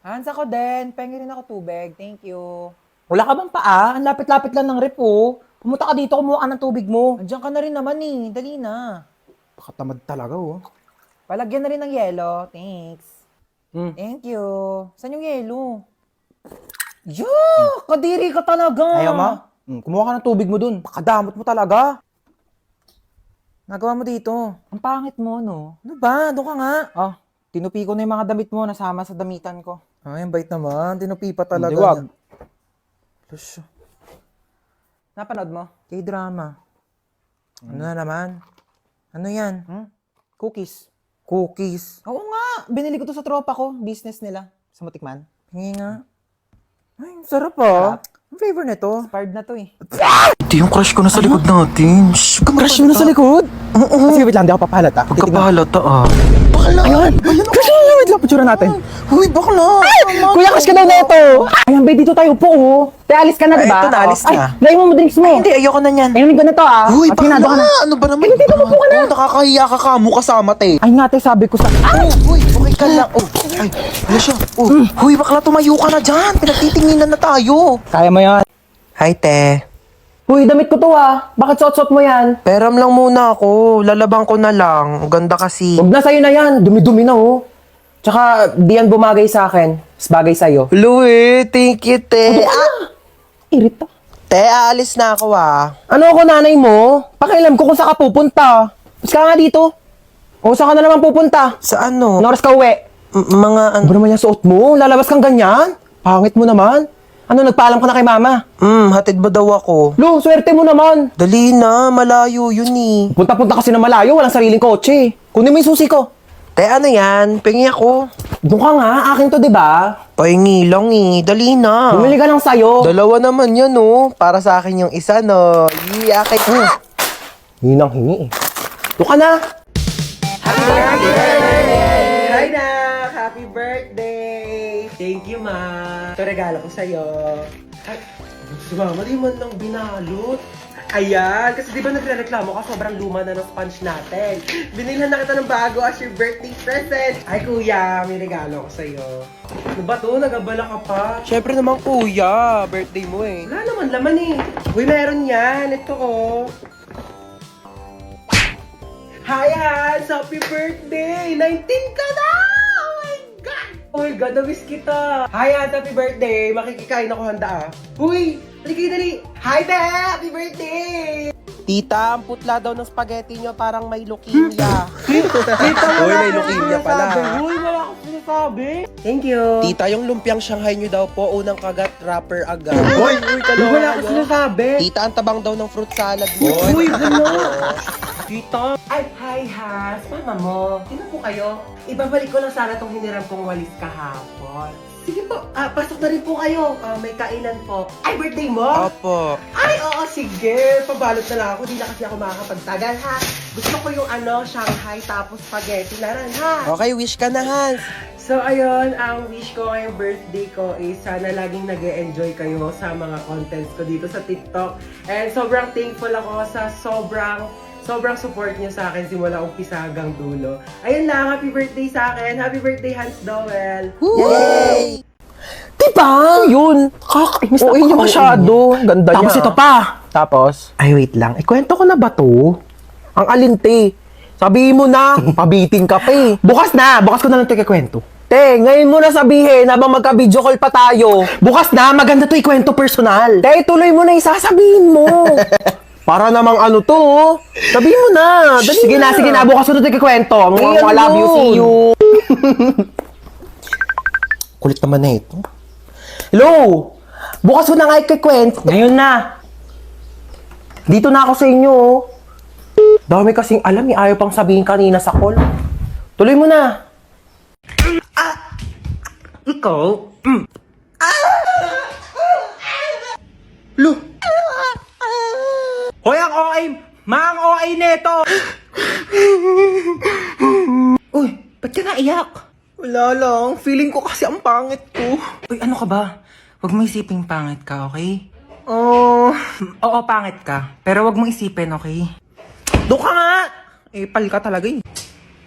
Hans, ako din. Pengi rin ako tubig. Thank you. Wala ka bang paa? Ang lapit-lapit lang ng rep, oh. Pumunta ka dito, kumuha ka ng tubig mo. Andiyan ka na rin naman eh. Dali na. Pakatamad talaga, oh. Palagyan na rin ng yelo. Thanks. Mm. Thank you. Saan yung yelo? Yo! Kadiri ka talaga. Ayaw mo? Kumuha ka ng tubig mo dun. Pakadamot mo talaga. Nagawa mo dito. Ang pangit mo, no? Ano ba? Doon ka nga. Ah, tinupi ko na yung mga damit mo, nasama sa damitan ko. Ay, ang bait naman. Tinupi pa talaga. Hindi, wag. Plus, napanood mo? K-drama. Ano na naman? Ano yan? Cookies. Cookies. Oo nga. Binili ko to sa tropa ko. Business nila. Sa Matikman. Hingi nga. Ay, sarap ah. Ang flavor nito. Expired na to eh. Ito yung crush ko na sa likod natin. Shhh, Crush mo na sa likod? Sige, wait lang, di ako papahalata. pagkapahalata ah. Ayun! Crush mo na, wait lang, picture natin. Uy, bakla! Kuya, crush ka daw na ito. Ayan, babe, dito tayo po, oh. Te, alis ka na, di ba? Eto na, alis na. Ay, dahil mo drinks mo. Hindi, ayoko na niyan. Ayun, ko na to, ah. Uy, At sinado ka na. bakla! Ano ba naman? Ay, dito, upo ka na. Oh, nakakahiya ka kamo kasama, te. Ay, nga, te, sabi ko sa... Ay! Uy, okay ka lang. Oh, ay, ano siya? Oh, huy, bakla, tumayo ka na dyan. Pinagtitinginan na tayo. Kaya mo yan. Hi, te. Uy, damit ko to, ah. Bakit suot-suot mo yan? Peram lang muna ako. Lalabang ko na lang. Ang ganda kasi. Huwag na sa'yo na yan. Dumi-dumi na, oh. Tsaka, di yan bumagay sa akin. Mas bagay sa'yo. Hello eh, thank you, te. Irita. Te, aalis na ako ah. Ano ako, nanay mo? Pakialam ko kung saan ka pupunta. Mas ka nga dito. O, saan ka na naman pupunta? Sa ano? Ano oras ka uwi? Mga ano? Ano ba naman yung suot mo? Lalabas kang ganyan? Pangit mo naman. Ano, nagpaalam ka na kay mama? Hatid ba daw ako? Lo, swerte mo naman. Dali na, malayo yun eh. Punta-punta kasi na malayo, walang sariling kotse. Kunin mo yung susi ko. Te, ano yan? Pingi ako. Doon ka nga, akin to, di ba? Pahingi lang eh. Dali na. Bumili ka lang sa'yo. Dalawa naman yan oh. Para sa akin yung isa no. Yeah, kay... Hinang hingi eh. Doon ka na. Hi na! Happy birthday! Thank you, ma. Ito regalo ko sa'yo. Ay, sumama, di man lang binalot. Ayan, kasi di ba nagre-reklamo ka, sobrang luma na ng sponge natin. Binilhan na kita ng bago as your birthday present. Ay, kuya, may regalo ko sa'yo. Ano ba to? Nagabala ka pa? Siyempre naman, kuya. Birthday mo eh. Wala naman laman eh. Uy, meron yan. Ito oh. Hi, Hans! Happy birthday! 19 ka na! Oh my God! Oh my God, na-miss kita! Hi, Hans! Happy birthday! Makikikain ako handa ah. Uy! Halika dali! Hi, Be! Happy birthday! Tita, ang putla daw ng spaghetti nyo parang may leukemia. Uy, may leukemia pala. Uy, wala akong sinasabi. Thank you. Tita, yung lumpiang Shanghai nyo daw po, unang kagat, wrapper agad. Uy, Wala akong sinasabi. Tita, ang tabang daw ng fruit salad mo. Uy, ano? Tita! Ay, hi, Has! Mama mo, sino po kayo? Ibabalik ko lang sana tong hiniram kong walis kahapon. Sige po, pasok na rin po kayo. May kainan po. Ay, birthday mo? Opo. Ay, oo, sige. Pabalot na lang ako. Di na kasi ako makakapagtagal, ha? Gusto ko yung Shanghai tapos spaghetti na rin, ha? Okay, wish ka na, Hans. So, ayun, ang wish ko ngayong birthday ko is sana laging nag-e-enjoy kayo sa mga contents ko dito sa TikTok. And sobrang thankful ako sa sobrang support niyo sa akin simula umpisa hanggang dulo. Ayun lang, happy birthday sa akin. Happy birthday, Hans Dowell. Yay! Diba? Yun. Kakainis na Oo, masyado. Ganda Tapos niya. ito pa. Tapos? Ay, wait lang. Ikwento ko na ba to? Ang alinte. Sabihin mo na. Pabiting ka pa eh. Bukas na. Bukas ko na lang ito ikwento. Te, ngayon mo na sabihin habang magka-video call pa tayo. Bukas na. Maganda to ikwento personal. Te, tuloy mo na yung sasabihin mo. Para namang ano to, oh. Sabihin mo na. Dali Sige na. Bukas ko na ito ikwento. Ay, I love you. yun? See you. Kulit naman na ito. Hello? Bukas ko na nga ikikwento. Ngayon na. Dito na ako sa inyo, oh. Dami kasing alam, ayaw pang sabihin kanina sa call. Tuloy mo na. Ikaw? Lo. Hoy, ang OA! Ang OA neto! Uy, ba't ka naiyak? Wala lang. Feeling ko kasi ang pangit ko. Uy, ano ka ba? Huwag mo isiping pangit ka, okay? Oh, Oo, pangit ka. Pero huwag mo isipin, okay? doon ka nga! Eh, pal ka talaga eh.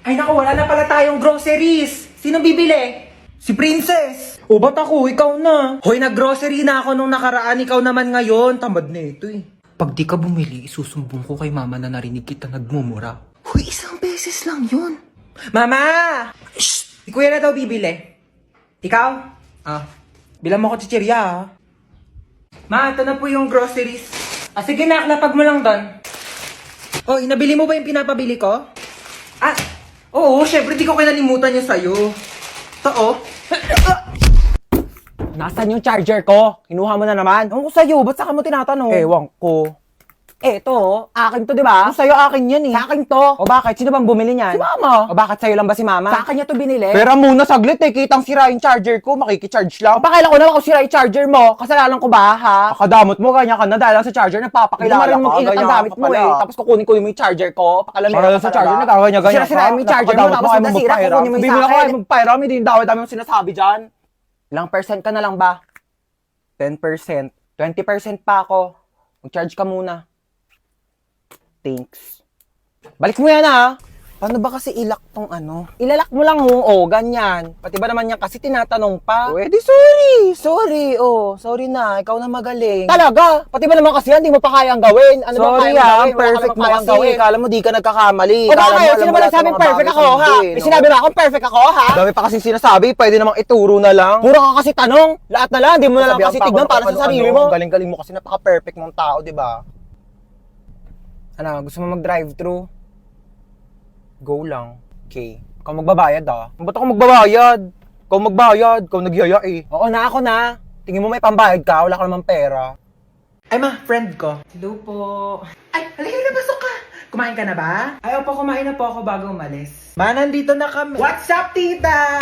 Ay naku, wala na pala tayong groceries! Sino bibili? Si Princess! O ba't ako? Ikaw na. Hoy, nag-grocery na ako nung nakaraan. Ikaw naman ngayon. Tamad na ito eh. Pag di ka bumili, isusumbong ko kay mama na narinig kita nagmumura. Hoy, isang beses lang yun. Mama! Shh! Si kuya na daw bibili. Ikaw? Bilang mo ko chichirya ah. Ma, ito na po yung groceries. Sige na, lapag mo lang doon. Oh, nabili mo ba yung pinapabili ko? Oo, syempre di ko kinalimutan yung sa'yo. Ito oh. Nasaan yung charger ko? Kinuha mo na naman? Ewan ko sa'yo, ba't saka mo tinatanong? Ewan ko. Ito, akin to, di ba? Sa'yo akin yan eh. Sa akin to. O bakit? Sino bang bumili niyan? Si Mama. O bakit sa'yo lang ba si Mama? Sa akin niya to binili. Pera muna saglit eh. Kitang sira yung charger ko. Makikicharge lang. Pakailan ko naman kung sira yung charger mo. Kasalanan ko ba, ha? Akadamot mo, ganyan ka na dahil lang sa charger, Hindi nagpapakilala naman rin ka. mag-ingat ang ganyan gamit ka mo pala. eh. Tapos kukunin ko yung charger ko. Pakalamera Para lang sa charger, nagkaganyan-ganyan ka. Sira-sirain mo yung charger mo, tapos nasira, kukunin mo yung Hindi sa mo na akin. kaya magpairam, hindi yung dami mong sinasabi dyan. Ilang percent ka na lang ba? 10%. 20% pa ako. Mag-charge ka muna. Thanks. Balik mo yan ha. Paano ba kasi ilak tong ano? Ilalak mo lang ganyan. Pati ba naman yan kasi tinatanong pa? Pwede, sorry. Sorry na. Ikaw na magaling. Talaga? Pati ba naman kasi yan, di mo pa kayang gawin? Ano ba Sorry kaya ah, gawin? Wala ka perfect namang mo kayang kasi. gawin. Kala mo di ka nagkakamali. O Kala bakit? mo alam Sino mo ba lahat ng nagsabing mga perfect bagay ako, sa ha? mundo, May no? sinabi ba akong perfect ako, ha? Dami pa kasi sinasabi, pwede namang ituro na lang. Puro ka kasi tanong. Lahat na lang, di mo na lang Sabihan kasi pa ako tignan ng para sa ano-ano. sarili mo. Galing-galing mo kasi napaka-perfect mong tao, di ba? Ano, gusto mo mag-drive-thru? Go lang. Okay. Ikaw magbabayad, ha? Ba't ako magbabayad? Ikaw magbayad, ikaw nagyaya eh. Oo na, ako na. Tingin mo may pambayad ka, wala ka namang pera. Ay ma, friend ko. Hello po. Ay, halika na, pasok ka. Kumain ka na ba? Ay, opo, kumain na po ako bago umalis. Ma, nandito na kami. What's up, tita?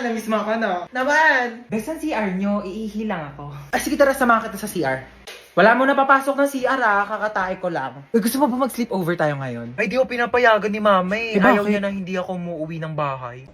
Namiss mo ako, no? Naman. Besan CR nyo, iihi lang ako. Sige, tara, samahan kita sa CR. Wala mo na papasok ng CR kakatae ko lang. Uy, gusto mo ba mag-sleepover tayo ngayon? Ay, di ko pinapayagan ni mama eh. Eh, Ayaw bakit? niya na hindi ako umuwi ng bahay.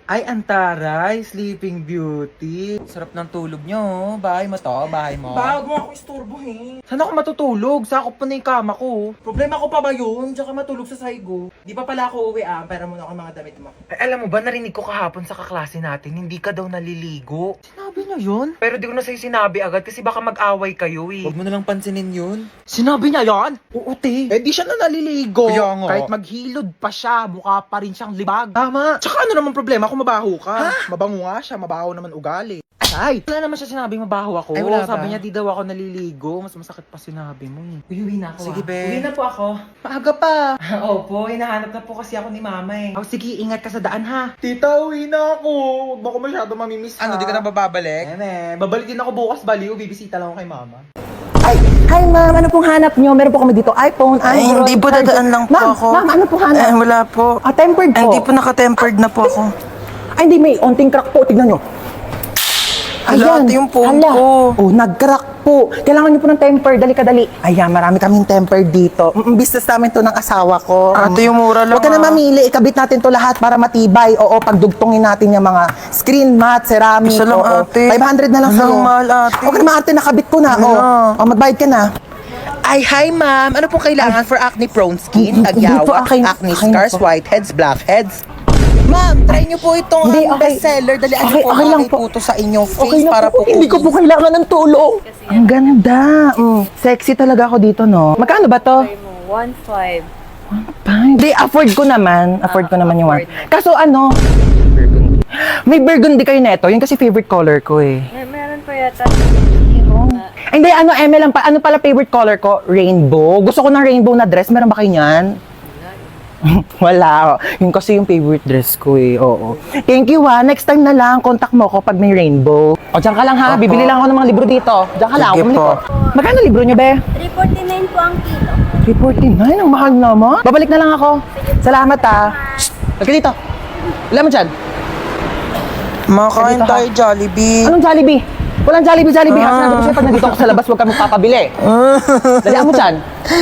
Ay, antaray, Sleeping Beauty. Sarap ng tulog nyo. Bahay mo to, bahay mo. Bago ako istorbohin. Saan ako matutulog? Sakop pa na yung kama ko. Problema ko pa ba yun? Tsaka matulog sa saigo. Di pa pala ako uwi pera mo na ako yung mga damit mo. Ay, alam mo ba, narinig ko kahapon sa kaklase natin, hindi ka daw naliligo. Sinabi niya yun? Pero di ko na sa'yo sinabi agad kasi baka mag-away kayo eh. Huwag mo na lang pansinin yun. Sinabi niya yan? Oo, te. Eh, di siya na naliligo. Kaya nga. Kahit maghilod pa siya, mukha pa rin siyang libag. Tama. Tsaka ano naman problema kung mabaho ka? Mabango nga siya, mabaho naman ugali. Ay, Wala naman siya sinabing mabaho ako. Ay, wala Sabi ba? niya di daw ako naliligo. Mas masakit pa sinabi mo eh. uwi na ako. Sige, be. Uwi na po ako. Maaga pa. Opo, hinahanap na po kasi ako ni mama eh. Oh, sige, ingat ka sa daan ha. Tita, uwi na ako. Huwag mo ako masyado mamimiss Ano, di ka na bababalik? babalik din ako bukas baliw. Bibisita lang ako kay mama. Hi ma'am, ano pong hanap nyo? Meron po kami dito iPhone, Ay, Android, hindi po, charger. dadaan lang po Ma'am, ako. Ma'am, ano pong hanap? wala po. Tempered po. Hindi po naka-tempered na po ako. Ay, hindi, may onting crack po. Tignan nyo. Hala, ito yung phone hala. ko. Oh, nag-crack po. Kailangan nyo po ng temper. Dali ka, dali. Ayan, marami kaming temper dito. Business namin to ng asawa ko. Ate, yung mura lang. Huwag ka na mamili. Ikabit natin to lahat para matibay. Oo, pagdugtongin natin yung mga screen mat, ceramic. Isa lang, oo. ate. 500 na lang Ano, sa'yo. mahal, ate. Okay naman, ate. Nakabit ko na. Ano? Oh, magbayad ka na. Ay, hi ma'am. Ano pong kailangan for acne-prone skin? Hindi po, Tagyawak, akin- acne akin scars, po. whiteheads, blackheads. Ma'am, try niyo po itong Hindi, okay. bestseller. Dalian Okay, niyo po okay lang okay po. po to sa inyong face Okay na para po. po Hindi ko po kailangan ng tulong. Ang ganda. Sexy talaga ako dito, no? Magkano ba to? 1.5. Hindi, afford ko naman. Afford ko naman yung one. Kaso ano? Burgundy. May burgundy kayo neto. Yun kasi favorite color ko eh. Meron pa yata. Ay, hindi, ano, ML lang pa. Ano pala favorite color ko? Rainbow. Gusto ko ng rainbow na dress. Meron ba kayo niyan? Wala. Oh. Yun kasi yung favorite dress ko eh. Oo. Thank you ha. Next time na lang, contact mo ako pag may rainbow. O, dyan ka lang ha. Bibili lang ako ng mga libro dito. Dyan ka lang. Sige Bumili po. ko. Magkano libro nyo, be? 349 po ang kilo. 349? Ang mahal naman. Babalik na lang ako. Salamat ha. Shh! Halika dito. Wala mo dyan. Makain Dito, ha? tayo Jollibee. Anong Jollibee? Walang Jollibee. Ha? Sinabi ko sa'yo, pag nandito ako sa labas, huwag ka magpapabili. Dalihan mo dyan.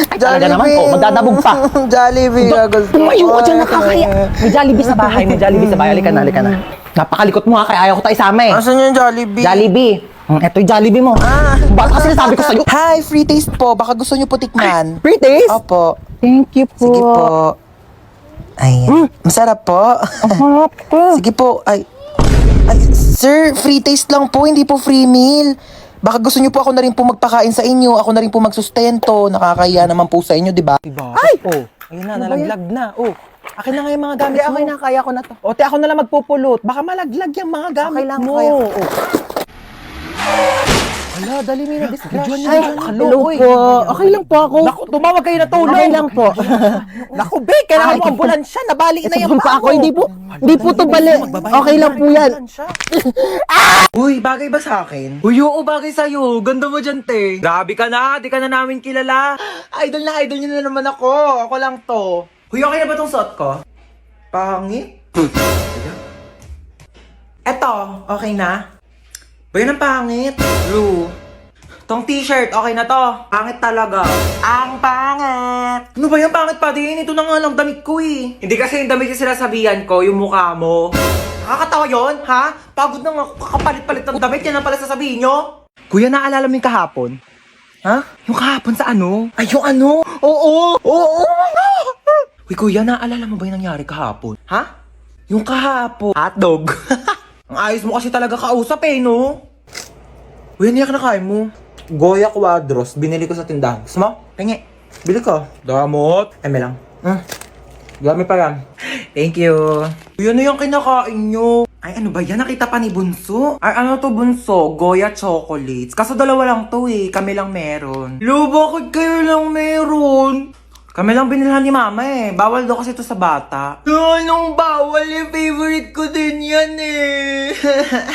Ay, talaga naman po. Magdadabog pa. Jollibee. Tumayo ka dyan, nakakaya. May Jollibee sa bahay. May Jollibee sa bahay. Halika na, halika na. Napakalikot mo ha, kaya ayaw ko tayo isama eh. Asan yung Jollibee? Jollibee. Eto yung Jollibee mo. Ba't kasi nasabi ko sa'yo? Hi, free taste po. Baka gusto niyo po tikman. Free taste? Opo. Thank you po. Sige po. Ay, masarap po. Harap ko. Sige po. Ay, Ay, sir, free taste lang po, hindi po free meal. Baka gusto niyo po ako na rin po magpakain sa inyo, ako na rin po magsustento. Nakakahiya naman po sa inyo, di ba? Diba? Ay! Oh, ayun na, nalaglag na. Oh, akin na nga yung mga gamit mo. Okay na, kaya ko na to. O, te, ako na lang magpupulot. Baka malaglag yung mga gamit Okay lang, mo. kaya ko. Oh. Hala, dali mo na disgrasya. Ay, hello po. Okay lang po ako. Naku, tumawag kayo na tulong. Okay lang po. Naku, be, kailangan mo ambulansya. Nabali na Ito yung pa paa ako, hindi po to bali. Okay lang po yan. Uy, bagay ba sa akin? Uy, oo, bagay sa'yo. Ganda mo dyan, te. Grabe ka na, di ka na namin kilala. Idol niyo na naman ako. Ako lang to. Uy, okay na ba tong suot ko? Pangit? Eto, okay na? Ba yun ang pangit? True. Tong t-shirt, okay na to. Pangit talaga. Ang pangit! Ano ba yung pangit pa din? Ito na nga lang damit ko eh. Hindi kasi yung damit yung sinasabihan ko, yung mukha mo. Nakakatawa yun, ha? Pagod na nga ako kakapalit-palit ng damit, yan ang pala sasabihin nyo. Kuya, naalala mo yung kahapon? Ha? Yung kahapon sa ano? Ay, yung ano? Oo! Oo! Uy, kuya, naalala mo ba yung nangyari kahapon? Ha? Yung kahapon. Hotdog. Ang ayos mo kasi talaga kausap eh, no? Uy, ano yung kinakain mo? Goya Quadros. Binili ko sa tindahan. Gusto mo? Tingi. Bili ko. Damot. Eme lang. Dami pa yan. Thank you. Uy, ano yung kinakain nyo? Ay, ano ba yan? Nakita pa ni Bunso? Ay, ano to, Bunso? Goya chocolates. Kaso dalawa lang to eh. Kami lang meron. Lo, bakit kayo lang meron? Kami lang binilhan ni Mama eh. Bawal daw kasi ito sa bata. Anong bawal eh? Favorite ko din yan eh.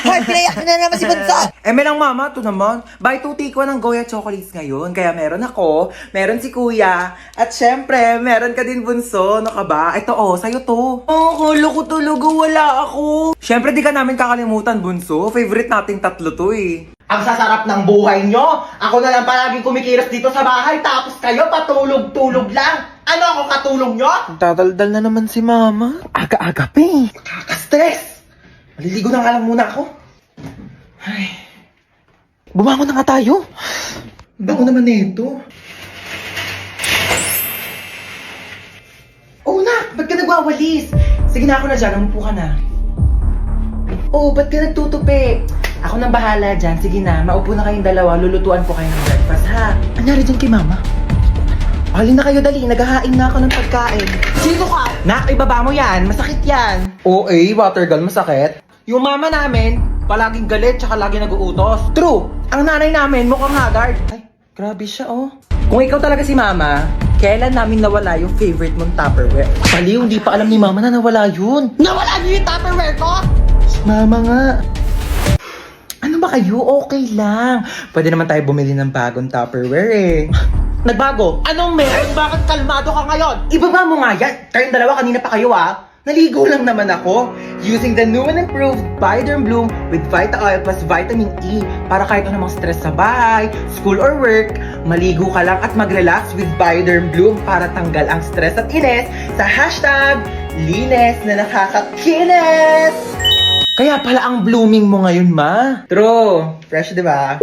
Hoy, pinayak na naman si Bunso. May lang Mama, ito naman. Buy 2 take 1 ng Goya chocolates ngayon. Kaya meron ako, meron si Kuya. At syempre, meron ka din Bunso. Ano ka ba? Ito oh, sa'yo to. Oh, kala ko talaga wala ako. Syempre, di ka namin kakalimutan Bunso. Favorite nating tatlo to eh. Ang sasarap ng buhay nyo! Ako na lang palaging kumikilos dito sa bahay, tapos kayo patulog-tulog lang! Ano ako katulong nyo? Dadaldal na naman si Mama. Aga-aga pa eh. Nakaka-stress! Maliligo na nga lang muna ako. Ay. Bumangon na nga tayo. Bago naman nito. Oh, nak! Ba't ka nagwawalis? Sige na, ako na dyan. Umupo ka na. Oh, ba't ka nagtutupi? Ako nang bahala dyan. Sige na, maupo na kayong dalawa. Lulutuan ko kayo ng breakfast, ha? Anyari dyan kay Mama? Alin na kayo, dali. Naghahain na ako ng pagkain. Sino ka? Nak, ibaba mo yan. Masakit yan. Oo, water gun. Masakit. Yung mama namin, palaging galit tsaka lagi nag-uutos. True. Ang nanay namin, mukhang haggard. Ay, grabe siya, oh. Kung ikaw talaga si Mama, kailan namin nawala yung favorite mong Tupperware? Baliw, hindi pa alam ni Mama na nawala yun. Nawala niyo yung Tupperware ko? Mama nga. Ano ba kayo? Okay lang. Pwede naman tayo bumili ng bagong Tupperware eh. Nagbago? Anong meron? Bakit kalmado ka ngayon? Ibaba mo nga yan. Kayong dalawa, kanina pa kayo ah. Naligo lang naman ako. Using the new and improved Bioderm Bloom with Vita Oil plus Vitamin E para kahit anumang stress sa bahay, school or work, maligo ka lang at mag-relax with Bioderm Bloom para tanggal ang stress at ines sa hashtag linis na nakakakinis. Kaya pala ang blooming mo ngayon, ma. True. Fresh, di ba?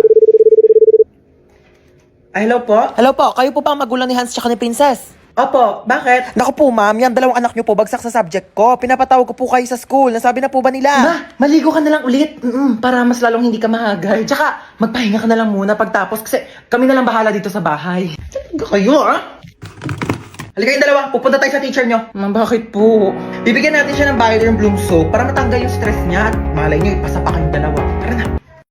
Ay, hello po? Hello po, kayo po ba ang magulang ni Hans tsaka ni Princess? Opo, bakit? Naku po ma'am, yan dalawang anak niyo po bagsak sa subject ko. Pinapatawag ko po kayo sa school. Nasabi na po ba nila? Ma, maligo ka na lang ulit. Para mas lalong hindi ka mahagal. Tsaka, magpahinga ka na lang muna pagtapos kasi kami na lang bahala dito sa bahay. Talaga kayo, ah? Halika kayong dalawa, pupunta tayo sa teacher nyo. Ma, bakit po? Bibigyan natin siya ng Bioderm Bloom soap para matanggal yung stress niya at malay nyo, ipasa pa kayong dalawa.